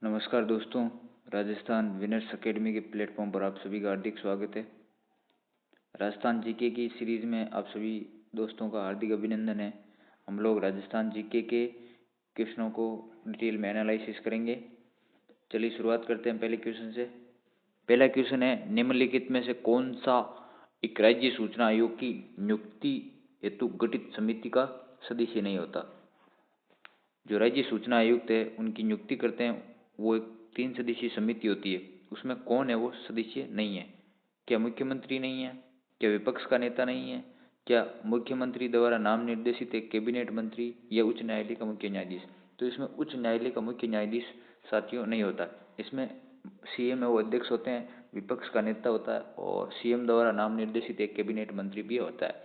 नमस्कार दोस्तों, Rajasthan winners academy के प्लेटफॉर्म पर आप सभी का हार्दिक स्वागत है। राजस्थान जीके की सीरीज में आप सभी दोस्तों का हार्दिक अभिनंदन है। हम लोग राजस्थान जीके के क्वेश्चनों को डिटेल में एनालिसिस करेंगे। चलिए शुरुआत करते हैं पहले क्वेश्चन से। पहला क्वेश्चन है, निम्नलिखित में से कौन सा एक राज्य सूचना आयोग की नियुक्ति हेतु गठित समिति का सदस्य नहीं होता। जो राज्य सूचना आयुक्त है उनकी नियुक्ति करते हैं, वो एक 3 सदस्यीय समिति होती है। उसमें कौन है वो सदस्य नहीं है? क्या मुख्यमंत्री नहीं है? क्या विपक्ष का नेता नहीं है? क्या मुख्यमंत्री द्वारा नाम निर्देशित एक कैबिनेट मंत्री या उच्च न्यायालय का मुख्य न्यायाधीश? तो इसमें उच्च न्यायालय का मुख्य न्यायाधीश साथियों नहीं होता। इसमें सीएम है वो अध्यक्ष होते हैं, विपक्ष का नेता होता है और सीएम द्वारा नाम निर्देशित एक कैबिनेट मंत्री भी होता है।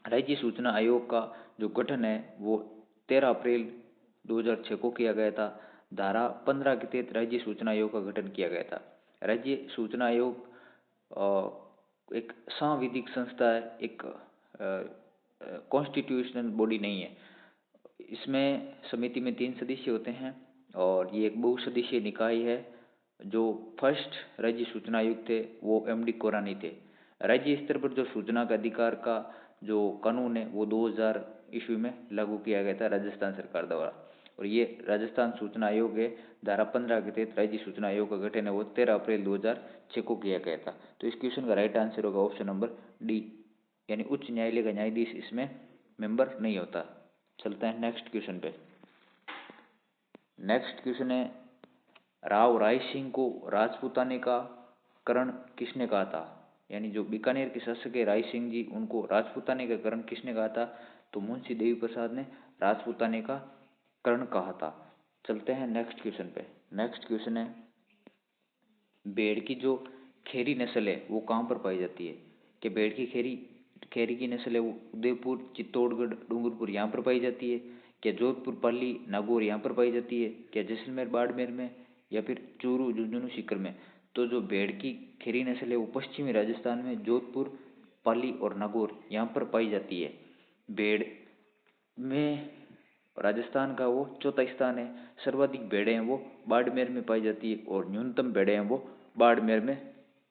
राज्य सूचना आयोग का जो गठन है वो 13 अप्रैल 2006 को किया गया था। धारा 15 के तहत राज्य सूचना आयोग का गठन किया गया था। राज्य सूचना आयोग एक सांविधिक संस्था है, एक कॉन्स्टिट्यूशनल बॉडी नहीं है। इसमें समिति में 3 सदस्य होते हैं और ये एक बहुसदस्यीय निकाय है। जो फर्स्ट राज्य सूचना आयुक्त थे वो एमडी कोरानी थे। राज्य स्तर पर जो सूचना का अधिकार का जो कानून है वो 2000 ईस्वी में लागू किया गया था राजस्थान सरकार द्वारा। और ये राजस्थान सूचना आयोग है, धारा 15 के तहत राज्य सूचना आयोग का गठन है वो 13 अप्रैल 2006 को किया गया था। तो इस क्वेश्चन का राइट आंसर होगा ऑप्शन नंबर डी, यानी उच्च न्यायालय का न्यायाधीश इसमें मेंबर नहीं होता। चलते हैं नेक्स्ट क्वेश्चन पे। नेक्स्ट क्वेश्चन है, राव राय सिंह को राजपूताने का करण किसने कहा था? यानी जो बीकानेर के शासक है राय सिंह जी, उनको राजपूताने का करण किसने कहा था? तो मुंशी देवी प्रसाद ने राजपूताने का करण कहा था। चलते हैं नेक्स्ट क्वेश्चन पे। नेक्स्ट क्वेश्चन है, भेड़ की जो खेरी नस्ल है वो कहाँ पर पाई जाती है? कि भेड़ की खेरी खेरी की नस्ल है वो उदयपुर, चित्तौड़गढ़, डूंगरपुर यहाँ पर पाई जाती है? क्या जोधपुर, पाली, नागौर यहाँ पर पाई जाती है? क्या जैसलमेर, बाड़मेर में, या फिर चूरू, झुंझुनू, सीकर में? तो जो भेड़ की खेरी नस्ल है वो पश्चिमी राजस्थान में जोधपुर, पाली और नागौर यहाँ पर पाई जाती है। भेड़ में राजस्थान का वो चौथा स्थान है। सर्वाधिक भेड़ें हैं वो बाड़मेर में पाई जाती है और न्यूनतम भेड़ें हैं वो बाड़मेर में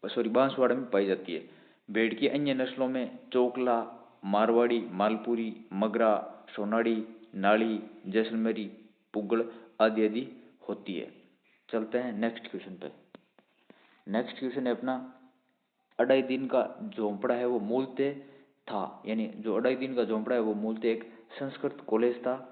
बांसवाड़ा में पाई जाती है। भेड़ की अन्य नस्लों में चोकला, मारवाड़ी, मालपुरी, मगरा, सोनाड़ी, नाड़ी, जैसलमेरी, पुगड़ आदि आदि होती है। चलते हैं नेक्स्ट क्वेश्चन पे। नेक्स्ट क्वेश्चन है अपना, अढ़ाई दिन का झोंपड़ा है वो मूलतः था, यानी जो अढ़ाई दिन का झोंपड़ा है वो मूलतः एक संस्कृत कॉलेज था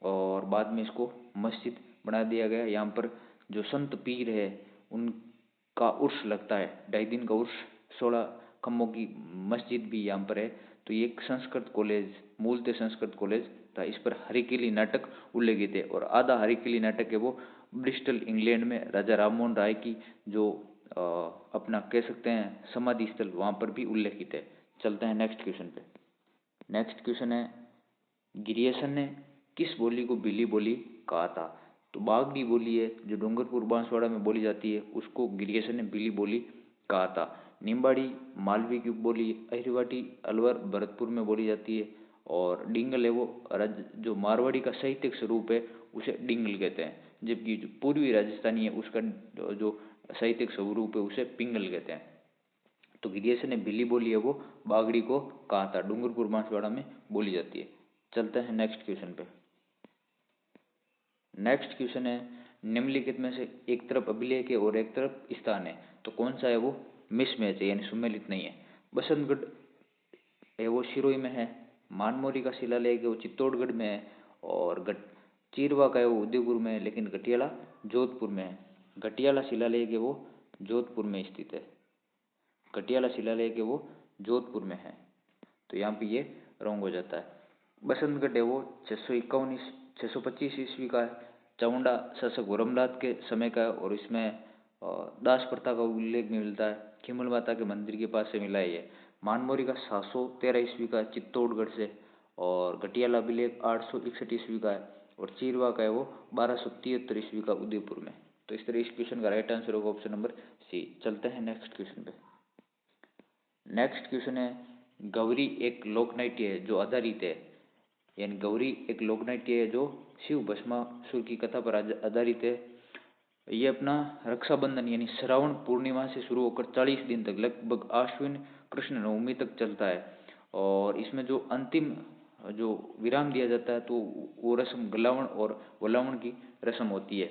और बाद में इसको मस्जिद बना दिया गया। यहाँ पर जो संत पीर है उनका उर्स लगता है, ढाई दिन का उर्स, 16 खम्भों की मस्जिद भी यहाँ पर है। तो ये एक संस्कृत कॉलेज, मूलतः संस्कृत कॉलेज था। इस पर हरिकेली नाटक उल्लेखित है और आधा हरिकेली नाटक है वो ब्रिस्टल इंग्लैंड में राजा राममोहन राय की जो अपना कह सकते हैं समाधि स्थल, वहाँ पर भी उल्लेखित है। चलते हैं नेक्स्ट क्वेश्चन पे। नेक्स्ट क्वेश्चन है, गिरियसन ने किस बोली को बिली बोली कहा था? तो बागड़ी बोली है जो डूंगरपुर बांसवाड़ा में बोली जाती है, उसको गिरियसन ने बिली बोली कहा था। निम्बाड़ी मालवी की बोली, अहिरवाटी अलवर भरतपुर में बोली जाती है और डिंगल है वो जो मारवाड़ी का साहित्यिक स्वरूप है उसे डिंगल कहते हैं। जबकि जो पूर्वी राजस्थानी है उसका जो साहित्यिक स्वरूप है उसे पिंगल कहते हैं। तो गिरियसन ने बिल्ली बोली है वो बागड़ी को कहा था, डूंगरपुर बांसवाड़ा में बोली जाती है। चलते हैं नेक्स्ट क्वेश्चन पे। नेक्स्ट क्वेश्चन है, निम्नलिखित में से एक तरफ अभिलेख है और एक तरफ स्थान है, तो कौन सा है वो मिसमैच है, यानी सुमेलित नहीं है? बसंतगढ़ है वो सिरोही में है, मानमोरी का शिलालेख है वो चित्तौड़गढ़ में है और चीरवा का है वो उदयपुर में है, लेकिन घटियाला जोधपुर में है। घटियाला शिलालेख है वो जोधपुर में स्थित है। घटियाला शिलालेख है वो जोधपुर में है, तो यहाँ पे ये रॉन्ग हो जाता है। बसंतगढ़ है वो 625 ईस्वी का है, चामुंडा शासक वरमलात के समय का है और इसमें दास प्रथा का उल्लेख मिलता है। खिमल माता के मंदिर के पास से मिला है ये। मानमोरी का 713 ईस्वी का है चित्तौड़गढ़ से और घटियाला अभिलेख 861 ईस्वी का है और चीरवा का है वो 1273 ईस्वी का उदयपुर में। तो इस तरह इस क्वेश्चन का राइट आंसर होगा ऑप्शन नंबर सी। चलते हैं नेक्स्ट क्वेश्चन पे। नेक्स्ट क्वेश्चन है, गौरी एक लोक नाट्य है जो आधारित है, यानी गौरी एक लोक नाट्य है जो शिव भस्मासुर की कथा पर आधारित है ये अपना रक्षाबंधन यानी श्रावण पूर्णिमा से शुरू होकर 40 दिन तक लगभग आश्विन कृष्ण नवमी तक चलता है। और इसमें जो अंतिम जो विराम दिया जाता है तो वो रस्म गलावन और वलावन की रस्म होती है।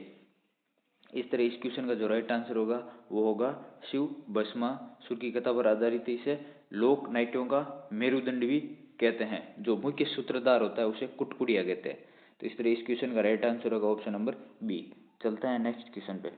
इस तरह इस क्वेश्चन का जो राइट आंसर होगा वो होगा शिव भस्मासुर की कथा पर आधारित इसे लोक नाट्यों का मेरुदंड भी कहते हैं। जो मुख्य सूत्रधार होता है उसे कुटकुड़िया कहते हैं। तो इस तरह इस क्वेश्चन का राइट आंसर होगा ऑप्शन नंबर बी। चलते हैं नेक्स्ट क्वेश्चन पे।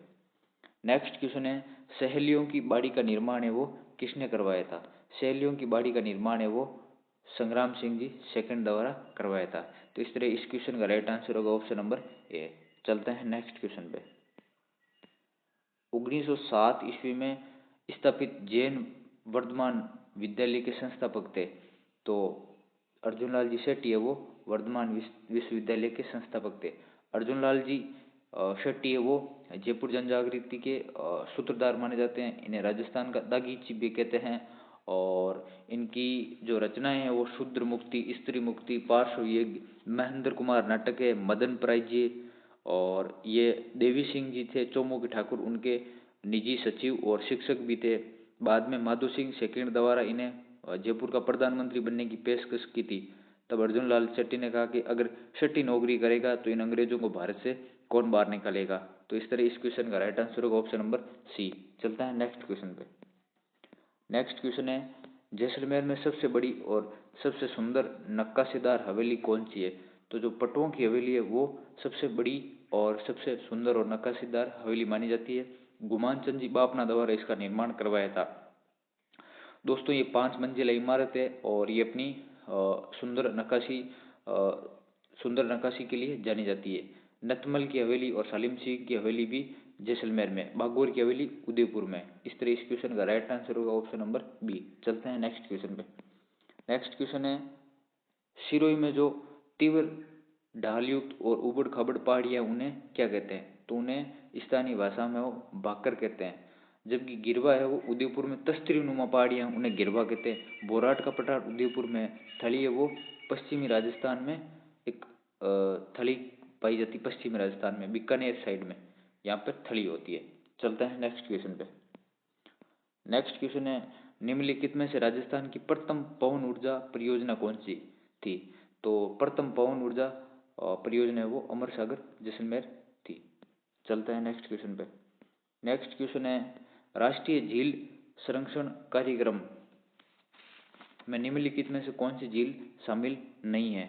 नेक्स्ट क्वेश्चन है सहेलियों की बाड़ी का निर्माण है वो किसने करवाया था। सहेलियों की बाड़ी का निर्माण है वो संग्राम सिंह जी सेकंड द्वारा करवाया था। तो इस तरह इस क्वेश्चन का राइट आंसर होगा ऑप्शन नंबर ए। चलते हैं नेक्स्ट क्वेश्चन पे। 1907 ईस्वी में स्थापित जैन वर्धमान विद्यालय के संस्थापक थे। तो अर्जुन लाल जी शेट्टी है वो वर्धमान विश्वविद्यालय के संस्थापक थे। अर्जुन लाल जी शेट्टी है वो जयपुर जनजागृति के सूत्रधार माने जाते हैं। इन्हें राजस्थान का दागीची भी कहते हैं। और इनकी जो रचनाएं हैं वो शूद्र मुक्ति, स्त्री मुक्ति, पार्श्व यज्ञ, महेंद्र कुमार नाटक है, मदन प्राइज्य। और ये देवी सिंह जी थे चौमुखी ठाकुर उनके निजी सचिव और शिक्षक भी थे। बाद में माधो सिंह सेकंड द्वारा इन्हें जयपुर का प्रधानमंत्री बनने की पेशकश की थी। तब अर्जुन लाल शेट्टी ने कहा कि अगर शेट्टी नौकरी करेगा तो इन अंग्रेजों को भारत से कौन बाहर निकालेगा। तो इस तरह इस क्वेश्चन का राइट आंसर होगा ऑप्शन नंबर सी। चलता है नेक्स्ट क्वेश्चन पे। नेक्स्ट क्वेश्चन है जैसलमेर में सबसे बड़ी और सबसे सुंदर नक्काशीदार हवेली कौन सी है। तो जो पटुओं की हवेली है वो सबसे बड़ी और सबसे सुंदर और नक्काशीदार हवेली मानी जाती है। गुमान चंद जी बापना द्वारा इसका निर्माण करवाया था। दोस्तों ये 5 मंजिला इमारत है और ये अपनी सुंदर नक्काशी के लिए जानी जाती है। नतमल की हवेली और सालिम सिंह की हवेली भी जैसलमेर में, बागौर की हवेली उदयपुर में। इस तरह इस क्वेश्चन का राइट आंसर होगा ऑप्शन नंबर बी। चलते हैं नेक्स्ट क्वेश्चन पे। नेक्स्ट क्वेश्चन है सिरोही में जो तीव्र ढालयुक्त और उबड़ खाबड़ पहाड़ियां उन्हें क्या कहते हैं। तो उन्हें स्थानीय भाषा में वो भाकर कहते हैं। जबकि गिरवा है वो उदयपुर में तस्त्री नुमा पहाड़ियां उन्हें गिरवा कहते हैं। बोराट का पठार उदयपुर में, थली है वो पश्चिमी राजस्थान में एक थली पाई जाती पश्चिमी राजस्थान में बीकानेर साइड में, यहाँ पर थली होती है। चलते हैं नेक्स्ट क्वेश्चन पे। नेक्स्ट क्वेश्चन है निम्नलिखित में से राजस्थान की प्रथम पवन ऊर्जा परियोजना कौन सी थी। तो प्रथम पवन ऊर्जा परियोजना है वो अमर सागर जैसलमेर थी। चलते हैं नेक्स्ट क्वेश्चन पे। नेक्स्ट क्वेश्चन है राष्ट्रीय झील संरक्षण कार्यक्रम में निम्नलिखित में से कौन सी झील शामिल नहीं है।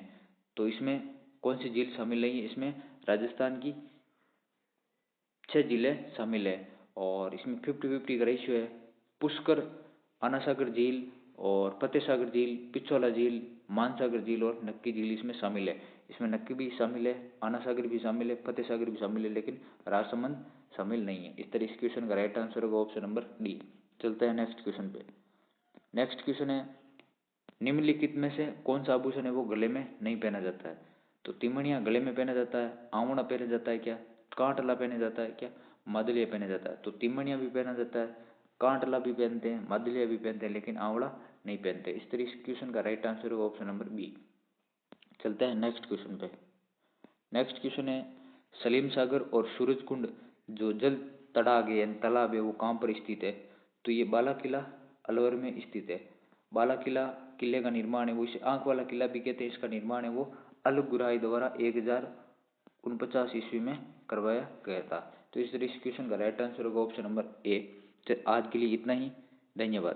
तो इसमें कौन सी झील शामिल नहीं है, इसमें राजस्थान की 6 झीलें शामिल है। और इसमें 50-50 का रेशियो है। पुष्कर, आना सागर झील और फतेह सागर झील, पिछोला झील, मानसागर झील और नक्की झील इसमें शामिल है। इसमें नक्की भी शामिल है, आना सागर भी शामिल है, फतेह सागर भी शामिल है, लेकिन राजसमंद शामिल नहीं है। इस तरह इस क्वेश्चन का राइट आंसर होगा ऑप्शन नंबर डी। चलते हैं नेक्स्ट क्वेश्चन पे। नेक्स्ट क्वेश्चन है निम्नलिखित में से कौन सा आभूषण है वो गले में नहीं पहना जाता है। तो तिमणिया गले में पहना जाता है, आवड़ा पहना जाता है क्या, कांटला पहना जाता है क्या, मादलिया पहना जाता है। तो तिमणिया भी पहना जाता है, कांटला भी पहनते हैं, मादलिया भी पहनते हैं, लेकिन आवड़ा नहीं पहनते। इस तरह इस क्वेश्चन का राइट आंसर होगा ऑप्शन नंबर बी। चलते हैं नेक्स्ट क्वेश्चन पे। नेक्स्ट क्वेश्चन है सलीम सागर और सूरज कुंड जो जल तड़ाग है तालाब है वो कहाँ पर स्थित है। तो ये बाला किला अलवर में स्थित है। बाला किला किले का निर्माण है वो इसे आंख वाला किला भी कहते हैं। इसका निर्माण है वो अलगुराई द्वारा 1049 ईस्वी में करवाया गया था। तो इस तरह इस क्वेश्चन का राइट आंसर होगा ऑप्शन नंबर ए। आज के लिए इतना ही, धन्यवाद।